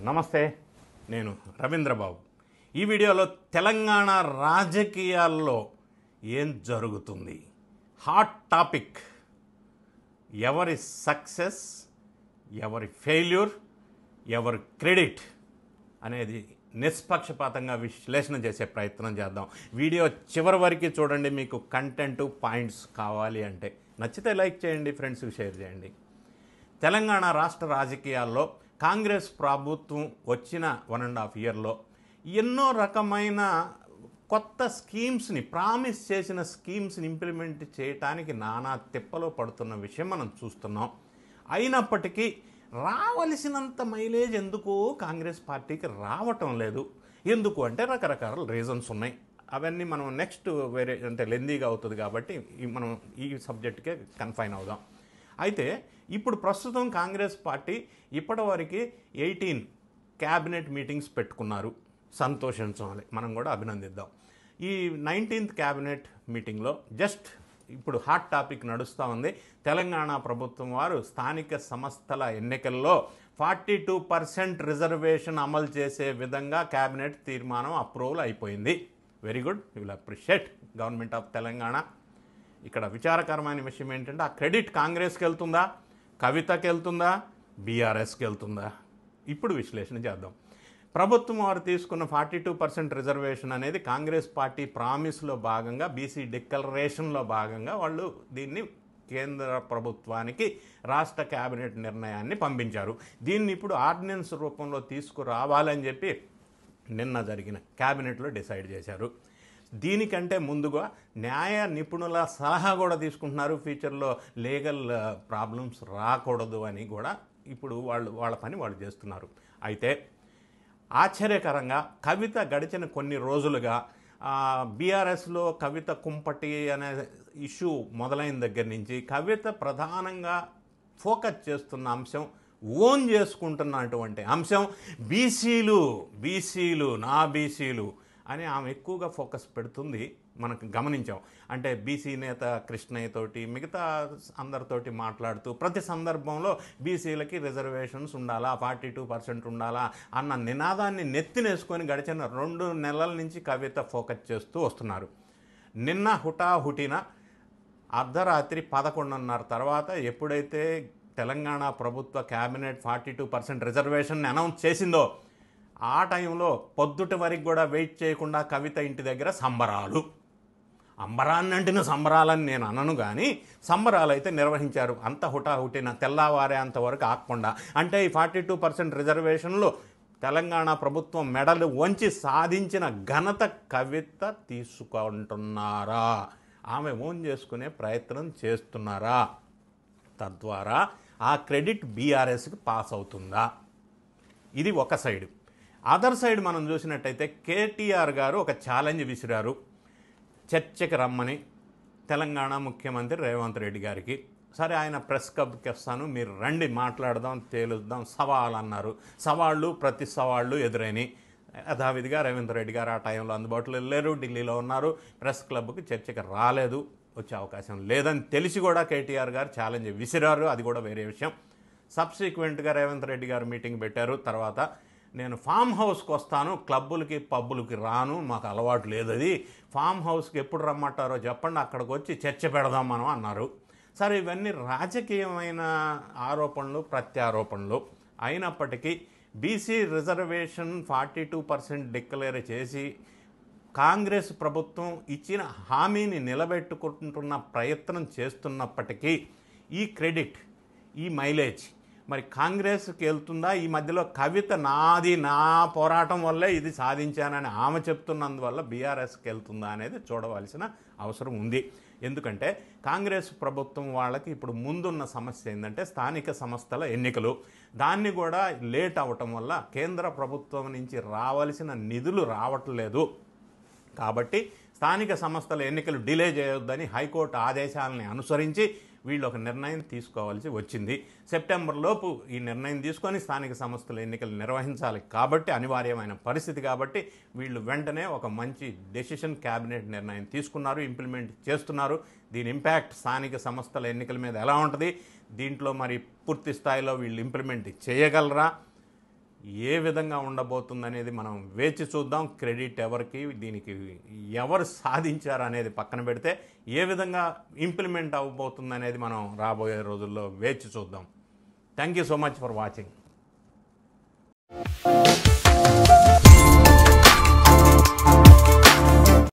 నమస్తే, నేను రవీంద్రబాబు. ఈ వీడియోలో తెలంగాణ రాజకీయాల్లో ఏం జరుగుతుంది, హాట్ టాపిక్, ఎవరి సక్సెస్, ఎవరి ఫెయిల్యూర్, ఎవరి క్రెడిట్ అనేది నిష్పక్షపాతంగా విశ్లేషణ చేసే ప్రయత్నం చేద్దాం. వీడియో చివరి వరకు చూడండి. మీకు కంటెంట్ పాయింట్స్ కావాలి అంటే నచ్చితే లైక్ చేయండి, ఫ్రెండ్స్కి షేర్ చేయండి. తెలంగాణ రాష్ట్ర రాజకీయాల్లో కాంగ్రెస్ ప్రభుత్వం వచ్చిన 1.5 ఇయర్లో ఎన్నో రకమైన కొత్త స్కీమ్స్ని, ప్రామిస్ చేసిన స్కీమ్స్ని ఇంప్లిమెంట్ చేయడానికి నానా తిప్పలో పడుతున్న విషయం మనం చూస్తున్నాం. అయినప్పటికీ రావలసినంత మైలేజ్ ఎందుకు కాంగ్రెస్ పార్టీకి రావటం లేదు. ఎందుకు అంటే రకరకాల రీజన్స్ ఉన్నాయి. అవన్నీ మనం నెక్స్ట్ వేరే అంటే లెందీగా అవుతుంది కాబట్టి మనం ఈ సబ్జెక్ట్కే కన్ఫైన్ అవుదాం. అయితే ఇప్పుడు ప్రస్తుతం కాంగ్రెస్ పార్టీ ఇప్పటివరకు 18 క్యాబినెట్ మీటింగ్స్ పెట్టుకున్నారు. సంతోషించాలి, మనం కూడా అభినందిద్దాం. ఈ 19th క్యాబినెట్ మీటింగ్లో జస్ట్ ఇప్పుడు హాట్ టాపిక్ నడుస్తూ ఉంది. తెలంగాణ ప్రభుత్వం వారు స్థానిక సంస్థల ఎన్నికల్లో 42% రిజర్వేషన్ అమలు చేసే విధంగా క్యాబినెట్ తీర్మానం అప్రూవల్ అయిపోయింది. Very good, you will appreciate government of Telangana. ఇక్కడ విచారకరమైన విషయం ఏంటంటే ఆ క్రెడిట్ కాంగ్రెస్కి వెళ్తుందా, కవితకి వెళ్తుందా, బీఆర్ఎస్కి వెళ్తుందా? ఇప్పుడు విశ్లేషణ చేద్దాం. ప్రభుత్వం వారు తీసుకున్న 42% రిజర్వేషన్ అనేది కాంగ్రెస్ పార్టీ ప్రామిస్లో భాగంగా, బీసీ డిక్లరేషన్లో భాగంగా వాళ్ళు దీన్ని కేంద్ర ప్రభుత్వానికి రాష్ట్ర క్యాబినెట్ నిర్ణయాన్ని పంపించారు. దీన్ని ఇప్పుడు ఆర్డినెన్స్ రూపంలో తీసుకురావాలని చెప్పి నిన్న జరిగిన క్యాబినెట్లో డిసైడ్ చేశారు. దీనికంటే ముందుగా న్యాయ నిపుణుల సలహా కూడా తీసుకుంటున్నారు. ఫ్యూచర్లో లీగల్ ప్రాబ్లమ్స్ రాకూడదు అని కూడా ఇప్పుడు వాళ్ళ పని వాళ్ళు చేస్తున్నారు. అయితే ఆశ్చర్యకరంగా కవిత గడిచిన కొన్ని రోజులుగా బీఆర్ఎస్లో కవిత కుంపటి అనే ఇష్యూ మొదలైన దగ్గర నుంచి కవిత ప్రధానంగా ఫోకస్ చేస్తున్న అంశం, ఓన్ చేసుకుంటున్నటువంటి అంశం బీసీలు నా బీసీలు అని ఆమె ఎక్కువగా ఫోకస్ పెడుతుంది. మనకు గమనించాం. అంటే బీసీ నేత కృష్ణయ్యతోటి మిగతా అందరితోటి మాట్లాడుతూ ప్రతి సందర్భంలో బీసీలకి రిజర్వేషన్స్ ఉండాలా, 42% ఉండాలా అన్న నినాదాన్ని నెత్తినేసుకొని గడిచిన 2 నెలల నుంచి కవిత ఫోకస్ చేస్తూ వస్తున్నారు. నిన్న హుటాహుటిన అర్ధరాత్రి 11:30 తర్వాత ఎప్పుడైతే తెలంగాణ ప్రభుత్వ క్యాబినెట్ 42% రిజర్వేషన్ అనౌన్స్ చేసిందో ఆ టైంలో పొద్దుటి వరకు కూడా వెయిట్ చేయకుండా కవిత ఇంటి దగ్గర సంబరాలు. అంబరాన్నంటిన సంబరాలని నేను అనను, కానీ సంబరాలు అయితే నిర్వహించారు. అంత హుటాహుటిన తెల్లవారే అంతవరకు ఆగకుండా. అంటే ఈ 42% రిజర్వేషన్లో తెలంగాణ ప్రభుత్వం మెడలు వంచి సాధించిన ఘనత కవిత తీసుకుంటున్నారా, ఆమె ఓన్ చేసుకునే ప్రయత్నం చేస్తున్నారా? తద్వారా ఆ క్రెడిట్ బీఆర్ఎస్కి పాస్ అవుతుందా? ఇది ఒక సైడు. అదర్ సైడ్ మనం చూసినట్టయితే కేటీఆర్ గారు ఒక ఛాలెంజ్ విసిరారు చర్చకి రమ్మని తెలంగాణ ముఖ్యమంత్రి రేవంత్ రెడ్డి గారికి. సరే, ఆయన ప్రెస్ క్లబ్కి వస్తాను, మీరు రండి, మాట్లాడదాం, తేలుద్దాం, సవాల్ అన్నారు. ప్రతి సవాళ్ళు ఎదురైనాయి. యథావిధిగా రేవంత్ రెడ్డి గారు ఆ టైంలో అందుబాటులో లేరు, ఢిల్లీలో ఉన్నారు. ప్రెస్ క్లబ్కి చర్చకి రాలేదు, వచ్చే అవకాశం లేదని తెలిసి కూడా కేటీఆర్ గారు ఛాలెంజ్ విసిరారు. అది కూడా వేరే విషయం. సబ్సిక్వెంట్గా రేవంత్ రెడ్డి గారు మీటింగ్ పెట్టారు. తర్వాత నేను ఫామ్ హౌస్కి వస్తాను, క్లబ్బులకి పబ్బులకి రాను, మాకు అలవాటు లేదు, అది ఫామ్ హౌస్కి ఎప్పుడు రమ్మంటారో చెప్పండి, అక్కడికి వచ్చి చర్చ పెడదాం మనం అన్నారు. సరే, ఇవన్నీ రాజకీయమైన ఆరోపణలు, ప్రత్యారోపణలు అయినప్పటికీ బీసీ రిజర్వేషన్ 42% డిక్లేర్ చేసి కాంగ్రెస్ ప్రభుత్వం ఇచ్చిన హామీని నిలబెట్టుకుంటున్న ప్రయత్నం చేస్తున్నప్పటికీ ఈ క్రెడిట్, ఈ మైలేజ్ మరి కాంగ్రెస్కి వెళ్తుందా? ఈ మధ్యలో కవిత నా పోరాటం వల్లే ఇది సాధించానని ఆమె చెప్తున్నందువల్ల బీఆర్ఎస్కి వెళ్తుందా అనేది చూడవలసిన అవసరం ఉంది. ఎందుకంటే కాంగ్రెస్ ప్రభుత్వం వాళ్ళకి ఇప్పుడు ముందున్న సమస్య ఏంటంటే స్థానిక సంస్థల ఎన్నికలు. దాన్ని కూడా లేట్ అవ్వటం వల్ల కేంద్ర ప్రభుత్వం నుంచి రావాల్సిన నిధులు రావట్లేదు. కాబట్టి స్థానిక సంస్థల ఎన్నికలు డిలే చేయొద్దని హైకోర్టు ఆదేశాలని అనుసరించి వీళ్ళు ఒక నిర్ణయం తీసుకోవాల్సి వచ్చింది. సెప్టెంబర్లోపు ఈ నిర్ణయం తీసుకొని స్థానిక సంస్థల ఎన్నికలు నిర్వహించాలి కాబట్టి, అనివార్యమైన పరిస్థితి కాబట్టి వీళ్ళు వెంటనే ఒక మంచి డెసిషన్, క్యాబినెట్ నిర్ణయం తీసుకున్నారు, ఇంప్లిమెంట్ చేస్తున్నారు. దీని ఇంపాక్ట్ స్థానిక సంస్థల ఎన్నికల మీద ఎలా ఉంటుంది, దీంట్లో మరి పూర్తి స్థాయిలో వీళ్ళు ఇంప్లిమెంట్ చేయగలరా, ఏ విధంగా ఉండబోతుందనేది మనం వేచి చూద్దాం. క్రెడిట్ ఎవరికి, దీనికి ఎవరు సాధించారు అనేది పక్కన పెడితే ఏ విధంగా ఇంప్లిమెంట్ అవ్వబోతుందనేది మనం రాబోయే రోజుల్లో వేచి చూద్దాం. Thank you so much for watching.